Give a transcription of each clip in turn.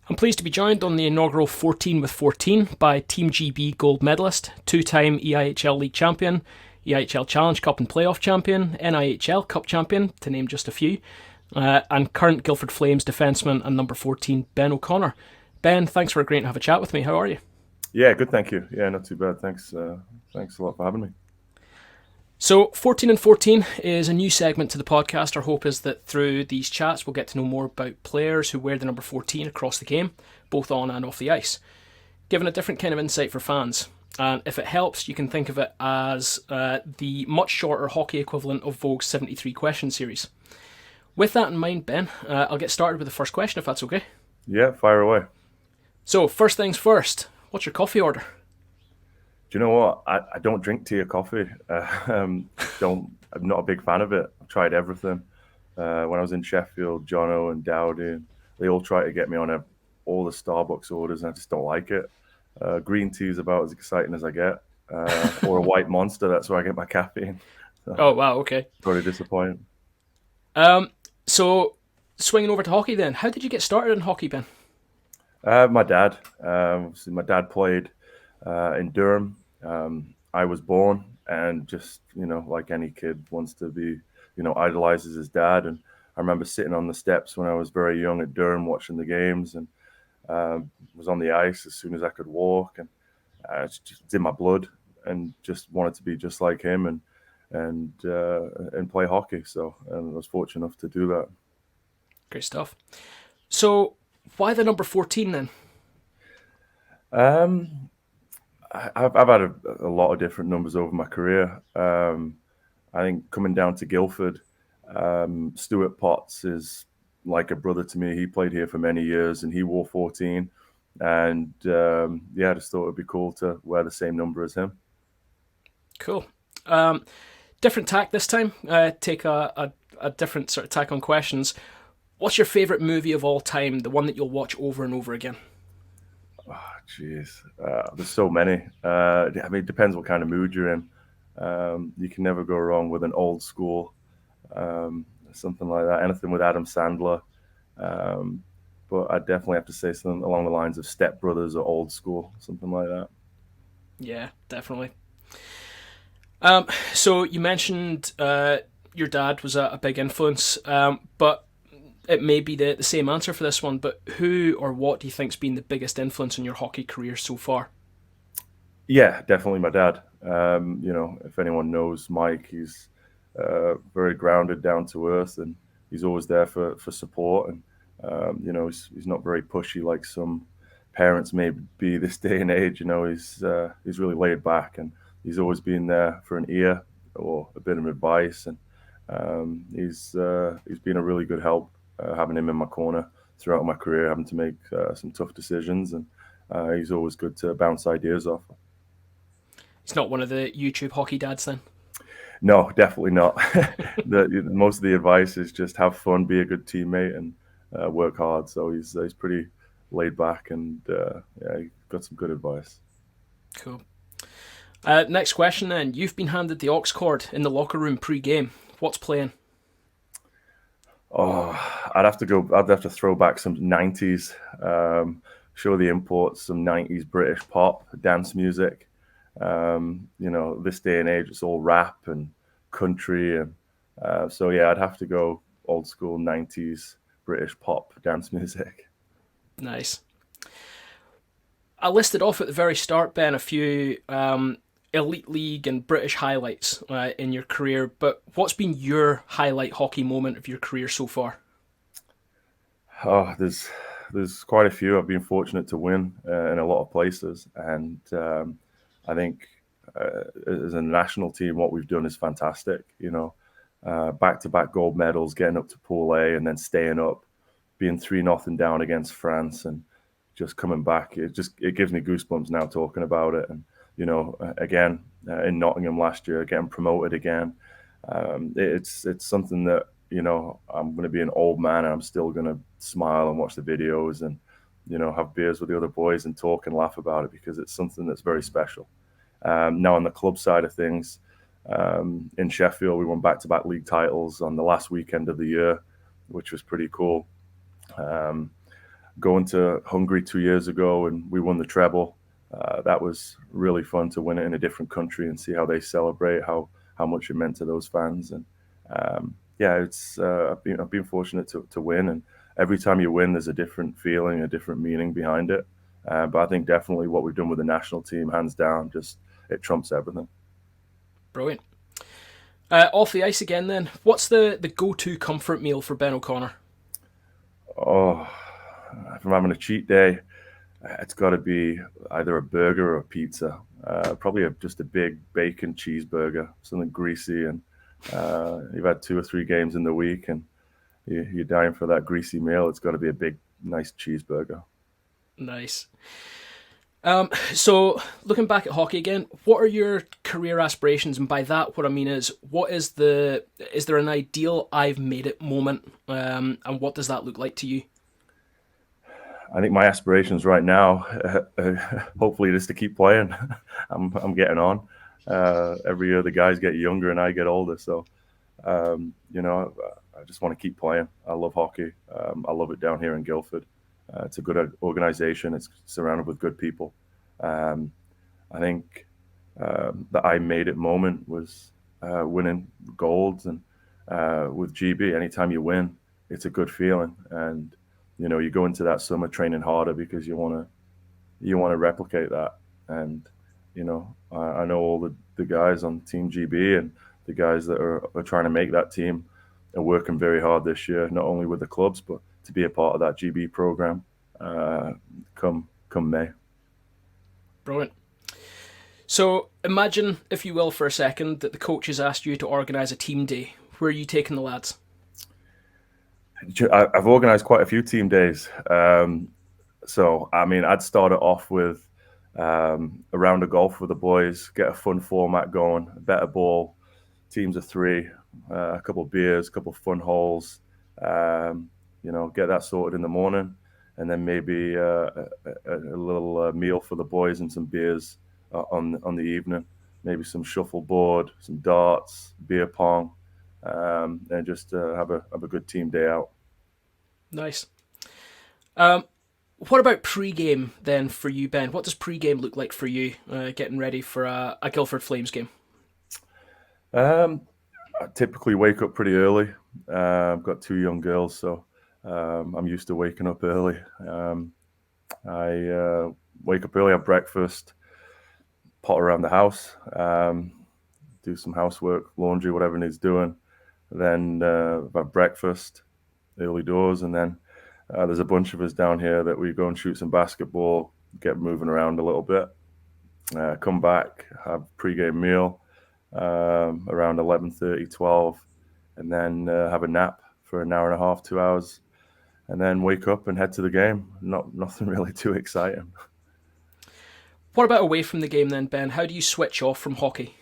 I'm pleased to be joined on the inaugural 14 with 14 by Team GB gold medalist, two-time EIHL League champion, EIHL Challenge Cup and Playoff champion, NIHL Cup champion, to name just a few, and current Guildford Flames defenceman and number 14, Ben O'Connor. Ben, thanks for agreeing to have a chat with me. How are you? Yeah, good, thank you. Yeah, not too bad. Thanks a lot for having me. So, 14 and 14 is a new segment to the podcast. Our hope is that through these chats, we'll get to know more about players who wear the number 14 across the game, both on and off the ice, giving a different kind of insight for fans. And if it helps, you can think of it as the much shorter hockey equivalent of Vogue's 73 question series. With that in mind, Ben, I'll get started with the first question, if that's okay. Yeah, fire away. So, first things first, what's your coffee order? Do you know what? I don't drink tea or coffee. Don't. I'm not a big fan of it. I've tried everything. When I was in Sheffield, Jono and Dowdy, they all try to get me on all the Starbucks orders, and I just don't like it. Green tea is about as exciting as I get, or a white monster. That's where I get my caffeine. So, Oh, wow, okay. very disappointing. So, swinging over to hockey then, how did you get started in hockey, Ben? My dad. My dad played in Durham. I was born, and just like any kid, wants to be, idolizes his dad. And I remember sitting on the steps when I was very young at Durham, watching the games, and was on the ice as soon as I could walk, and it's just in my blood, and just wanted to be just like him, and play hockey. So, and I was fortunate enough to do that. Great stuff. So, why the number 14 then? Um, I've had a lot of different numbers over my career. I think coming down to Guildford, Stuart Potts is like a brother to me. He played here for many years, and he wore 14. And yeah, I just thought it'd be cool to wear the same number as him. Cool. Different tack this time. Take a different sort of tack on questions. What's your favourite movie of all time? The one that you'll watch over and over again? Jeez, there's so many. I mean, it depends what kind of mood you're in. You can never go wrong with an old school, something like that. Anything with Adam Sandler. Um, but I definitely have to say something along the lines of Step Brothers or Old School, something like that. Yeah, definitely. So you mentioned your dad was a big influence, but it may be the same answer for this one. But who or what do you think's been the biggest influence in your hockey career so far? Yeah, definitely my dad. If anyone knows Mike, he's very grounded, down to earth, and he's always there for support. And he's not very pushy like some parents may be this day and age. He's really laid back, and he's always been there for an ear or a bit of advice. And he's been a really good help, having him in my corner throughout my career, having to make some tough decisions, and he's always good to bounce ideas off. He's not one of the YouTube hockey dads then. No, definitely not. Most of the advice is just have fun, be a good teammate, and work hard. So he's pretty laid back, and yeah, he got some good advice. Cool. Next question then. You've been handed the aux cord in the locker room pre-game. What's playing? Oh, I'd have to go. I'd have to throw back some '90s. Show the imports, some '90s British pop, dance music. This day and age, it's all rap and country, and so yeah, I'd have to go old school '90s British pop dance music. Nice. I listed off at the very start, Ben, a few Elite League and British highlights in your career, but what's been your highlight hockey moment of your career so far? Oh, there's quite a few. I've been fortunate to win in a lot of places, and I think as a national team, what we've done is fantastic. Back-to-back gold medals, getting up to Pool A, and then staying up, being 3-0 down against France, and just coming back. It gives me goosebumps now talking about it. And again in Nottingham last year, getting promoted again. It's something that I'm going to be an old man, and I'm still going to smile and watch the videos, and have beers with the other boys and talk and laugh about it, because it's something that's very special. Now on the club side of things, in Sheffield, we won back-to-back league titles on the last weekend of the year, which was pretty cool. Um, going to Hungary 2 years ago and we won the treble. That was really fun to win it in a different country and see how they celebrate, how much it meant to those fans. And yeah, it's I've been fortunate to win, and every time you win, there's a different feeling, a different meaning behind it. But I think definitely what we've done with the national team, hands down, just it trumps everything. Brilliant. Off the ice again then, what's the go-to comfort meal for Ben O'Connor? Oh, if I'm having a cheat day, it's got to be either a burger or a pizza. Probably just a big bacon cheeseburger, something greasy. And you've had 2 or 3 games in the week and you're dying for that greasy meal. It's got to be a big, nice cheeseburger. Nice. So looking back at hockey again, what are your career aspirations? And by that, what I mean is, is there an ideal I've made it moment? And what does that look like to you? I think my aspirations right now, hopefully, just to keep playing. I'm getting on. Every year the guys get younger and I get older. So, I just want to keep playing. I love hockey. I love it down here in Guildford. It's a good organization. It's surrounded with good people. I think the I made it moment was winning golds, and with GB, anytime you win, it's a good feeling. And you go into that summer training harder because you want to replicate that. And I know all the guys on Team GB and the guys that are trying to make that team are working very hard this year, not only with the clubs but to be a part of that GB program come May. Brilliant. So imagine, if you will, for a second, that the coaches asked you to organise a team day. Where are you taking the lads? I've organised quite a few team days. So, I mean, I'd start it off with a round of golf with the boys, get a fun format going, a better ball, teams of 3, a couple of beers, a couple of fun holes, get that sorted in the morning. And then maybe a little meal for the boys and some beers on the evening. Maybe some shuffleboard, some darts, beer pong, and just have a good team day out. Nice. What about pre-game then for you, Ben? What does pre-game look like for you, getting ready for a Guildford Flames game? I typically wake up pretty early. I've got 2 young girls, so I'm used to waking up early. I wake up early, have breakfast, pot around the house, do some housework, laundry, whatever needs doing. Then have breakfast, early doors, and then there's a bunch of us down here that we go and shoot some basketball, get moving around a little bit, come back, have pre-game meal around 11:30, 12, and then have a nap for an hour and a half, 2 hours, and then wake up and head to the game. Nothing really too exciting. What about away from the game then, Ben? How do you switch off from hockey?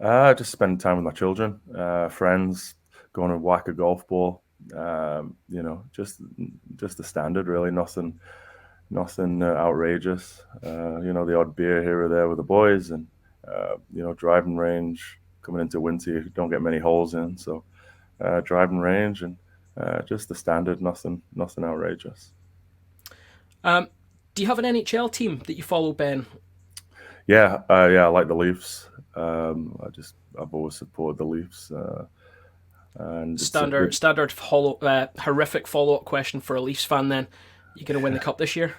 Just spend time with my children, friends, going and whack a golf ball. Just the standard, really. Nothing outrageous. The odd beer here or there with the boys, and driving range. Coming into winter, you don't get many holes in, so driving range and just the standard. Nothing outrageous. Do you have an NHL team that you follow, Ben? Yeah, I like the Leafs. I've always supported the Leafs. And standard horrific follow-up question for a Leafs fan then. You going to win the cup this year?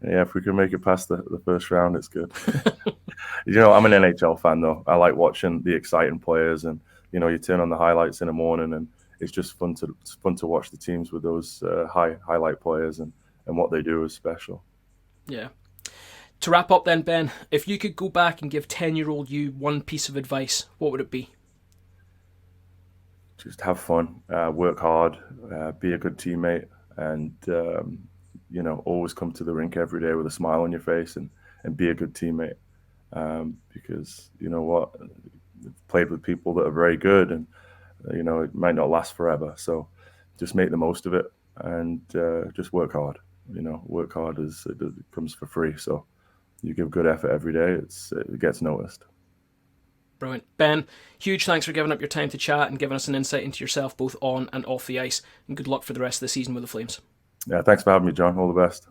Yeah, if we can make it past the first round, it's good. I'm an NHL fan, though. I like watching the exciting players, and you turn on the highlights in the morning, and it's just fun to watch the teams with those highlight players, and what they do is special. Yeah. To wrap up then, Ben, if you could go back and give 10-year-old you one piece of advice, what would it be? Just have fun, work hard, be a good teammate, and always come to the rink every day with a smile on your face, and be a good teammate. Because you know what, I've played with people that are very good, and it might not last forever. So just make the most of it, and just work hard. Work hard it comes for free. So you give good effort every day, it gets noticed. Brilliant. Ben, huge thanks for giving up your time to chat and giving us an insight into yourself both on and off the ice, and good luck for the rest of the season with the Flames. Yeah, thanks for having me, John. All the best.